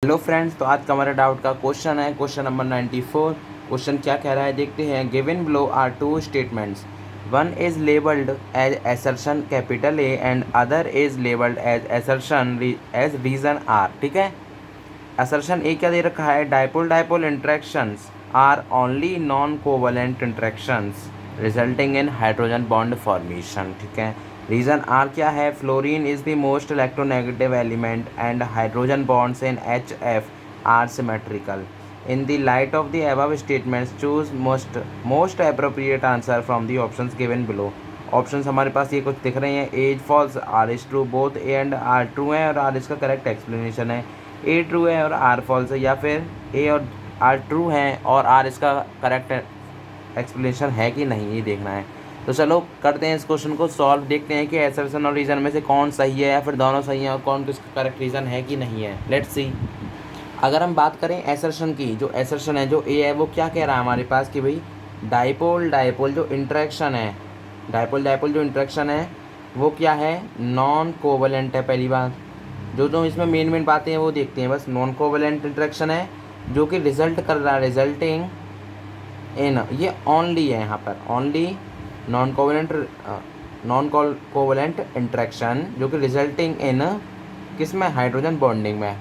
Hello friends, तो आज का हमारा डाउट का क्वेश्चन है क्वेश्चन नंबर 94। क्वेश्चन क्या कह रहा है देखते हैं। Given below are two statements, one is labelled as assertion capital A and other is labelled as assertion as reason R. ठीक है, असर्शन ए क्या दे रखा है, dipole dipole interactions are only non covalent interactions resulting in hydrogen bond formation. ठीक है, reason R क्या है, fluorine is the most electronegative element and hydrogen bonds in H F are symmetrical. In the light of the above statements choose most appropriate answer from the options given below. Options हमारे पास ये कुछ दिख रहे हैं, A's false, R is true, both A and R true है और are इसका करेक्ट एक्सप्लेनेशन है। ए ट्रू है और आर फॉल्स है, या फिर ए और आर ट्रू हैं और आर इसका करेक्ट एक्सप्लेनेशन है कि नहीं, ये देखना है। तो चलो करते हैं इस क्वेश्चन को सॉल्व, देखते हैं कि एसर्शन और रीज़न में से कौन सही है या फिर दोनों सही हैं और कौन किसका करेक्ट रीज़न है कि नहीं है। Let's see. अगर हम बात करें एसर्शन की, जो एसर्शन है जो ए है वो क्या कह रहा है हमारे पास कि भाई डाइपोल डाइपोल जो इंटरेक्शन है, डाइपोल डाइपोल जो इंटरेक्शन है वो क्या है, नॉन कोवलेंट है। पहली बात जो इसमें मेन बातें हैं वो देखते हैं। बस नॉन कोवलेंट इंटरेक्शन है जो कि रिजल्ट कर रहा है, रिजल्टिंग इन, ये ओनली है यहाँ पर, ओनली नॉन कोवलेंट इंटरेक्शन जो कि रिजल्टिंग इन किस में, हाइड्रोजन बॉन्डिंग में।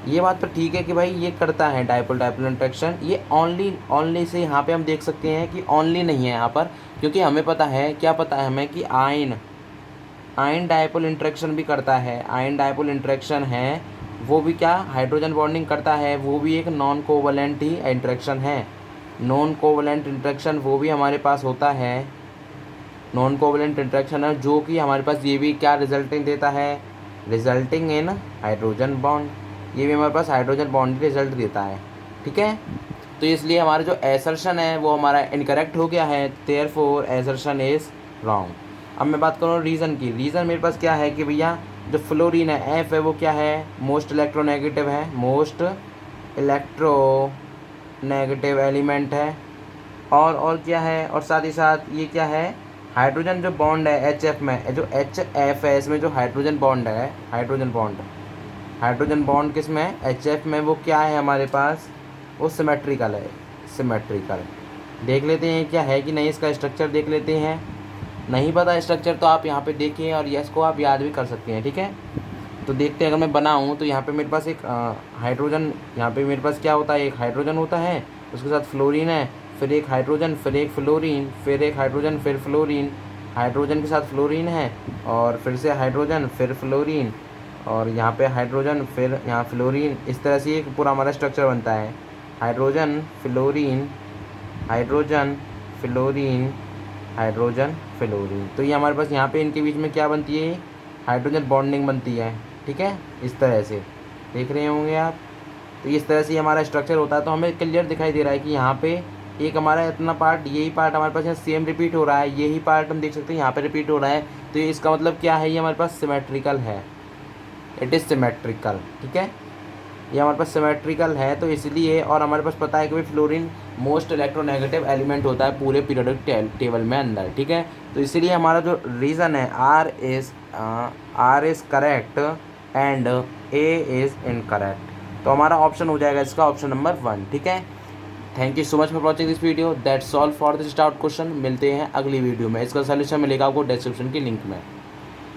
ये बात तो ठीक है कि भाई ये करता है डाइपोल डाइपोल इंटरेक्शन, ये ओनली से यहाँ पे हम देख सकते हैं कि ओनली नहीं है यहाँ पर, क्योंकि हमें पता है, क्या पता है हमें कि आयन डाइपोल इंटरेक्शन भी करता है। आयन डाइपोल इंटरेक्शन है वो भी क्या, हाइड्रोजन बॉन्डिंग करता है, वो भी एक नॉन कोवलेंट ही इंटरेक्शन है। नॉन कोवलेंट इंटरेक्शन वो भी हमारे पास होता है, नॉन कोवलेंट इंटरेक्शन है जो कि हमारे पास ये भी क्या रिजल्टिंग देता है, रिजल्टिंग इन हाइड्रोजन बॉन्ड, ये भी हमारे पास हाइड्रोजन बॉन्ड रिजल्ट देता है। ठीक है, तो इसलिए हमारा जो एसर्शन है वो हमारा इनकरेक्ट हो गया है, देयरफॉर एसर्शन इज रॉन्ग। अब मैं बात करूँ रीज़न की। रीज़न मेरे पास क्या है कि भैया जो फ्लोरीन है एफ है वो क्या है, मोस्ट इलेक्ट्रोनेगेटिव है, मोस्ट इलेक्ट्रोनेगेटिव एलिमेंट है। और क्या है, और साथ ही साथ ये क्या है, हाइड्रोजन जो बॉन्ड है एच एफ में, जो एच एफ है इसमें जो हाइड्रोजन बॉन्ड है, हाइड्रोजन बॉन्ड किस में, एच एफ में, वो क्या है हमारे पास, वो सिमेट्रिकल है। सिमेट्रिकल देख लेते हैं क्या है कि नहीं, इसका स्ट्रक्चर देख लेते हैं। नहीं पता स्ट्रक्चर तो आप यहाँ पे देखिए और यस को आप याद भी कर सकते हैं। ठीक है, तो देखते हैं अगर मैं बनाऊँ तो यहाँ पे मेरे पास एक हाइड्रोजन, यहाँ पे मेरे पास क्या होता है, एक हाइड्रोजन होता है, उसके साथ फ्लोरीन है, फिर एक हाइड्रोजन, फिर एक फ्लोरीन, फिर एक हाइड्रोजन, फिर फ्लोरीन, हाइड्रोजन के साथ फ्लोरीन है और फिर से हाइड्रोजन, फिर फ्लोरीन, और यहाँ पे हाइड्रोजन, फिर यहाँ फ्लोरीन। इस तरह से एक पूरा हमारा स्ट्रक्चर बनता है, hydrogen fluorine, hydrogen fluorine, hydrogen fluorine. तो ये हमारे पास यहाँ पे इनके बीच में क्या बनती है, हाइड्रोजन बॉन्डिंग बनती है। ठीक है, इस तरह से देख रहे होंगे आप। तो इस तरह से हमारा स्ट्रक्चर होता है, तो हमें क्लियर दिखाई दे रहा है कि यहाँ पे एक हमारा इतना पार्ट, यही पार्ट हमारे पास यहाँ सेम रिपीट हो रहा है, यही पार्ट हम देख सकते हैं यहाँ पे रिपीट हो रहा है। तो ये इसका मतलब क्या है, ये हमारे पास सिमेट्रिकल है, इट इज़ सिमेट्रिकल। ठीक है, ये हमारे पास सिमेट्रिकल है तो इसलिए, और हमारे पास पता है कि भाई फ्लोरीन मोस्ट इलेक्ट्रोनेगेटिव एलिमेंट होता है पूरे पीरियोडिक टेबल में अंदर। ठीक है, तो इसीलिए हमारा जो रीज़न है R is correct and A is incorrect. तो हमारा ऑप्शन हो जाएगा इसका ऑप्शन नंबर 1। ठीक है, thank you so much for watching this video, that's all for this doubt question. मिलते हैं अगली वीडियो में, इसका सोल्यूशन मिलेगा आपको डिस्क्रिप्शन की लिंक में।